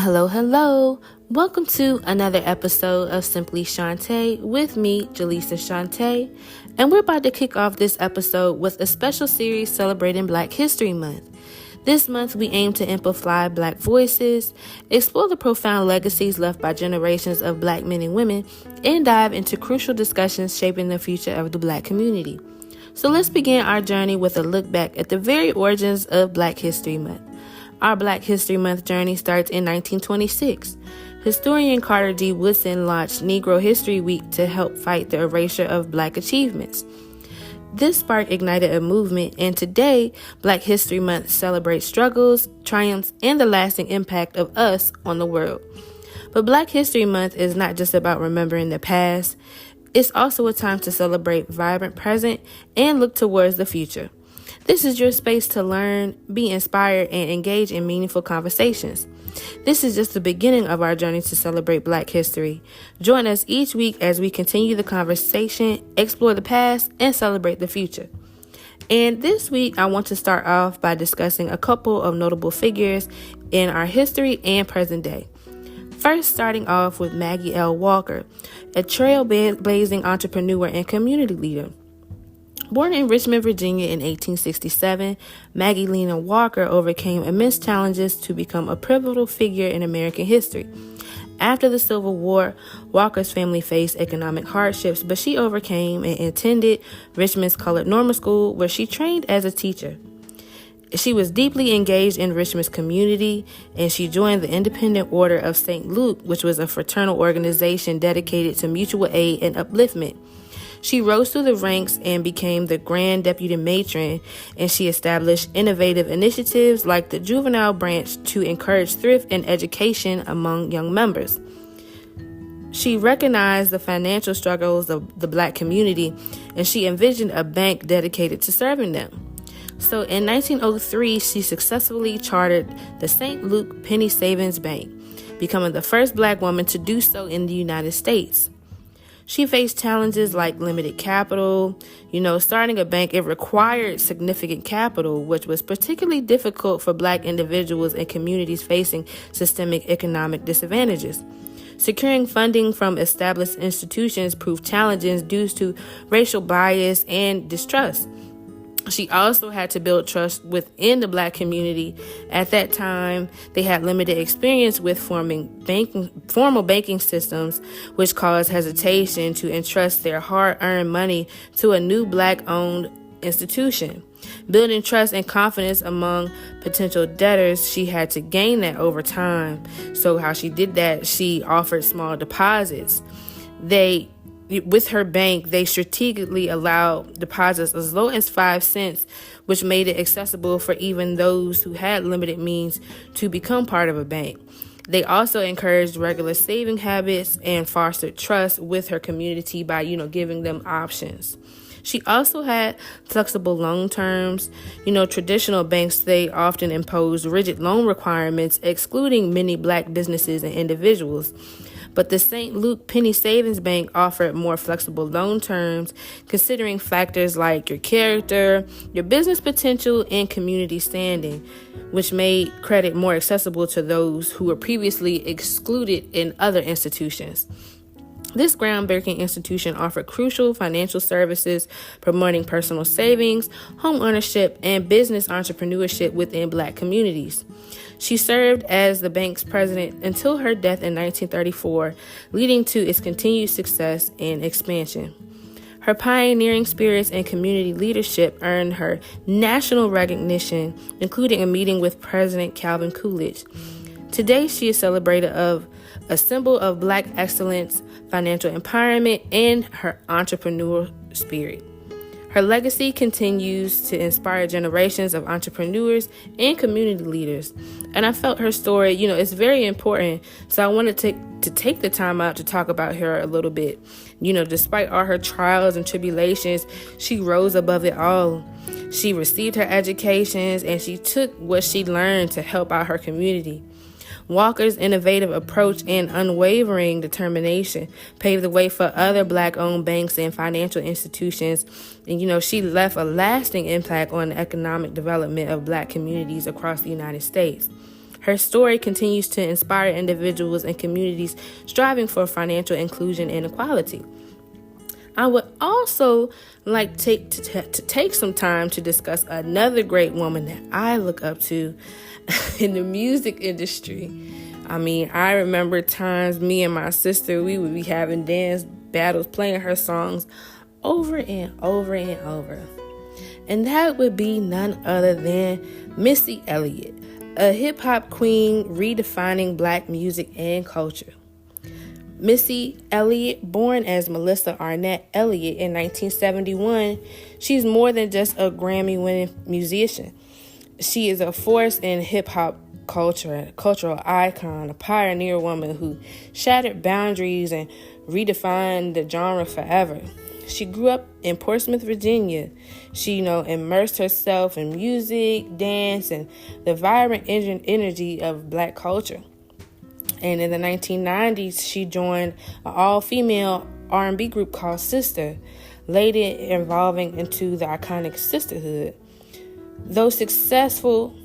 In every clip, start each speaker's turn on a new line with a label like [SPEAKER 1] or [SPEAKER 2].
[SPEAKER 1] Hello, hello. Welcome to another episode of Simply Shaunte with me, JaLisa Shaunte. And we're about to kick off this episode with a special series celebrating Black History Month. This month, we aim to amplify Black voices, explore the profound legacies left by generations of Black men and women, and dive into crucial discussions shaping the future of the Black community. So let's begin our journey with a look back at the very origins of Black History Month. Our Black History Month journey starts in 1926. Historian Carter D. Woodson launched Negro History Week to help fight the erasure of Black achievements. This spark ignited a movement, and today, Black History Month celebrates struggles, triumphs, and the lasting impact of us on the world. But Black History Month is not just about remembering the past. It's also a time to celebrate vibrant present and look towards the future. This is your space to learn, be inspired, and engage in meaningful conversations. This is just the beginning of our journey to celebrate Black history. Join us each week as we continue the conversation, explore the past, and celebrate the future. And this week, I want to start off by discussing a couple of notable figures in our history and present day. First, starting off with Maggie L. Walker, a trailblazing entrepreneur and community leader. Born in Richmond, Virginia in 1867, Maggie Lena Walker overcame immense challenges to become a pivotal figure in American history. After the Civil War, Walker's family faced economic hardships, but she overcame and attended Richmond's Colored Normal School, where she trained as a teacher. She was deeply engaged in Richmond's community, and she joined the Independent Order of St. Luke, which was a fraternal organization dedicated to mutual aid and upliftment. She rose through the ranks and became the Grand Deputy Matron, and she established innovative initiatives like the Juvenile Branch to encourage thrift and education among young members. She recognized the financial struggles of the Black community, and she envisioned a bank dedicated to serving them. So in 1903, she successfully chartered the St. Luke Penny Savings Bank, becoming the first Black woman to do so in the United States. She faced challenges like limited capital. Starting a bank, it required significant capital, which was particularly difficult for Black individuals and communities facing systemic economic disadvantages. Securing funding from established institutions proved challenging due to racial bias and distrust. She also had to build trust within the Black community. At that time, they had limited experience with formal banking systems, which caused hesitation to entrust their hard-earned money to a new Black-owned institution. Building trust and confidence among potential debtors, she had to gain that over time. So how she did that, she offered small deposits. With her bank, they strategically allowed deposits as low as 5 cents, which made it accessible for even those who had limited means to become part of a bank. They also encouraged regular saving habits and fostered trust with her community by, giving them options. She also had flexible loan terms. Traditional banks, they often imposed rigid loan requirements, excluding many Black businesses and individuals. But the St. Luke Penny Savings Bank offered more flexible loan terms, considering factors like your character, your business potential, and community standing, which made credit more accessible to those who were previously excluded in other institutions. This groundbreaking institution offered crucial financial services, promoting personal savings, home ownership, and business entrepreneurship within Black communities. She served as the bank's president until her death in 1934, leading to its continued success and expansion. Her pioneering spirits and community leadership earned her national recognition, including a meeting with President Calvin Coolidge. Today, she is celebrated as a symbol of Black excellence, financial empowerment, and her entrepreneurial spirit. Her legacy continues to inspire generations of entrepreneurs and community leaders. And I felt her story, it's very important. So I wanted to take the time out to talk about her a little bit. Despite all her trials and tribulations, she rose above it all. She received her educations, and she took what she learned to help out her community. Walker's innovative approach and unwavering determination paved the way for other Black-owned banks and financial institutions. And, she left a lasting impact on the economic development of Black communities across the United States. Her story continues to inspire individuals and communities striving for financial inclusion and equality. I would also like to take some time to discuss another great woman that I look up to in the music industry. I mean, I remember times me and my sister, we would be having dance battles playing her songs over and over and over. And that would be none other than Missy Elliott, a hip-hop queen redefining Black music and culture. Missy Elliott, born as Melissa Arnett Elliott in 1971, she's more than just a Grammy-winning musician. She is a force in hip-hop culture, a cultural icon, a pioneer woman who shattered boundaries and redefined the genre forever. She grew up in Portsmouth, Virginia. She, immersed herself in music, dance, and the vibrant energy of Black culture. And in the 1990s, she joined an all-female R&B group called Sister, later evolving into the iconic Sisterhood. Though successful,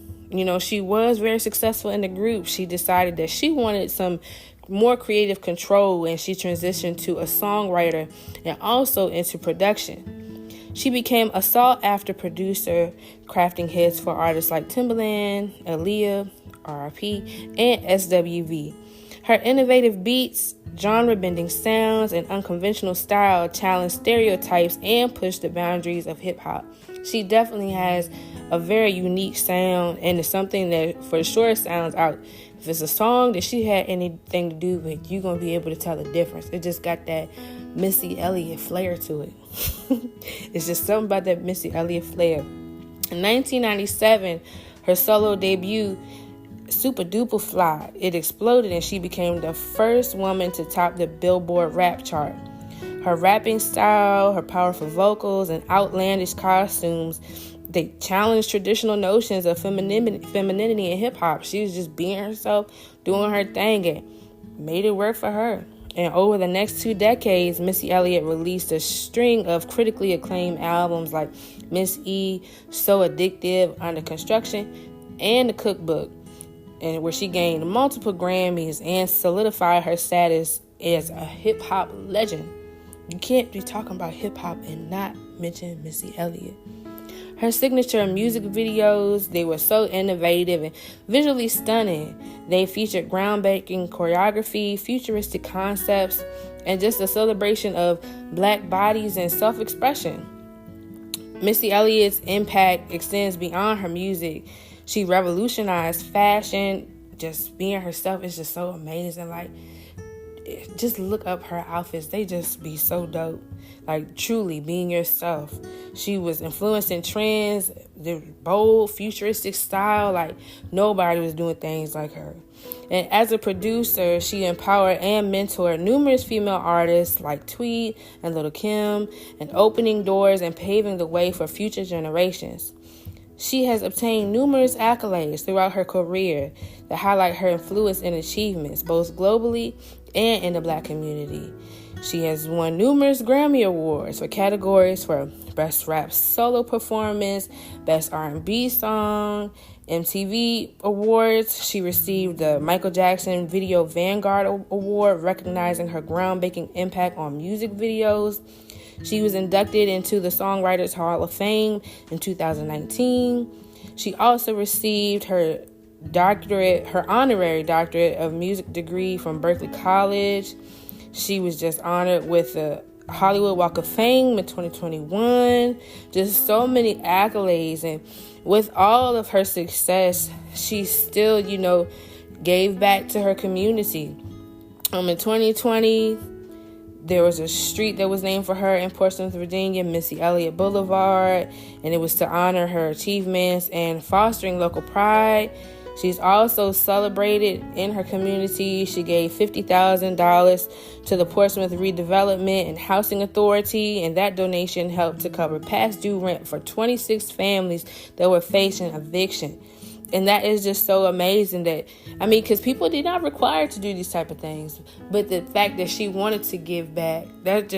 [SPEAKER 1] she was very successful in the group, she decided that she wanted some more creative control, and she transitioned to a songwriter and also into production. She became a sought-after producer, crafting hits for artists like Timbaland, Aaliyah, RIP, and SWV. Her innovative beats, genre-bending sounds, and unconventional style challenge stereotypes and push the boundaries of hip-hop. She definitely has a very unique sound, and it's something that for sure sounds out. If it's a song that she had anything to do with, you're going to be able to tell the difference. It just got that Missy Elliott flair to it. It's just something about that Missy Elliott flair. In 1997, her solo debut, Super Duper Fly, it exploded, and she became the first woman to top the Billboard rap chart. Her rapping style, her powerful vocals, and outlandish costumes, they challenged traditional notions of femininity in hip-hop. She was just being herself, doing her thing, and made it work for her. And over the next 2 decades, Missy Elliott released a string of critically acclaimed albums like Miss E, So Addictive, Under Construction, and The Cookbook, and where she gained multiple Grammys and solidified her status as a hip-hop legend. You can't be talking about hip-hop and not mention Missy Elliott. Her signature music videos, they were so innovative and visually stunning. They featured groundbreaking choreography, futuristic concepts, and just a celebration of Black bodies and self-expression. Missy Elliott's impact extends beyond her music. She revolutionized fashion. Just being herself is just so amazing. Like, just look up her outfits. They just be so dope. Like, truly being yourself. She was influencing trends, the bold, futuristic style. Like, nobody was doing things like her. And as a producer, she empowered and mentored numerous female artists like Tweet and Lil' Kim, and opening doors and paving the way for future generations. She has obtained numerous accolades throughout her career that highlight her influence and achievements, both globally and in the Black community. She has won numerous Grammy Awards for categories for Best Rap Solo Performance, Best R&B Song, MTV Awards. She received the Michael Jackson Video Vanguard Award, recognizing her groundbreaking impact on music videos. She was inducted into the Songwriters Hall of Fame in 2019. She also received her honorary doctorate of music degree from Berklee College. She was just honored with the Hollywood Walk of Fame in 2021. Just so many accolades. And with all of her success, she still, gave back to her community. In 2020, there was a street that was named for her in Portsmouth, Virginia, Missy Elliott Boulevard, and it was to honor her achievements and fostering local pride. She's also celebrated in her community. She gave $50,000 to the Portsmouth Redevelopment and Housing Authority, and that donation helped to cover past due rent for 26 families that were facing eviction. And that is just so amazing because people did not require to do these type of things. But the fact that she wanted to give back, that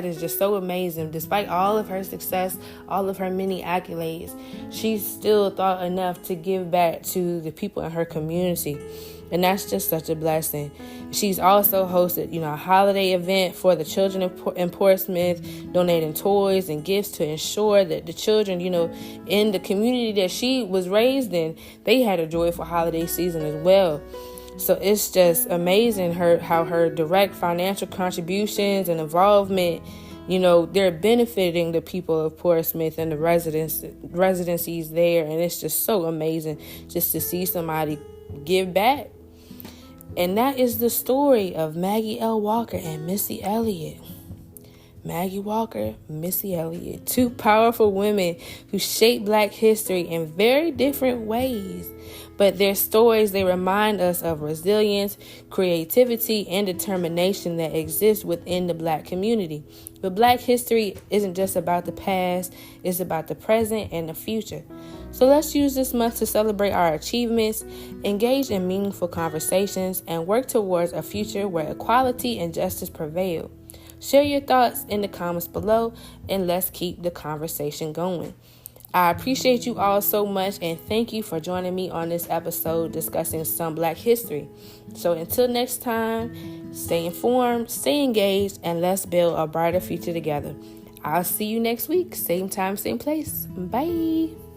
[SPEAKER 1] is just so amazing. Despite all of her success, all of her many accolades, she still thought enough to give back to the people in her community. And that's just such a blessing. She's also hosted, a holiday event for the children in Portsmouth, donating toys and gifts to ensure that the children, in the community that she was raised in, they had a joyful holiday season as well. So it's just amazing how her direct financial contributions and involvement, they're benefiting the people of Portsmouth and the residencies there. And it's just so amazing just to see somebody give back. And that is the story of Maggie L. Walker and Missy Elliott. Maggie Walker, Missy Elliott, two powerful women who shaped Black history in very different ways. But their stories, they remind us of resilience, creativity, and determination that exists within the Black community. But Black history isn't just about the past, it's about the present and the future. So let's use this month to celebrate our achievements, engage in meaningful conversations, and work towards a future where equality and justice prevail. Share your thoughts in the comments below, and let's keep the conversation going. I appreciate you all so much, and thank you for joining me on this episode discussing some Black history. So until next time, stay informed, stay engaged, and let's build a brighter future together. I'll see you next week, same time, same place. Bye.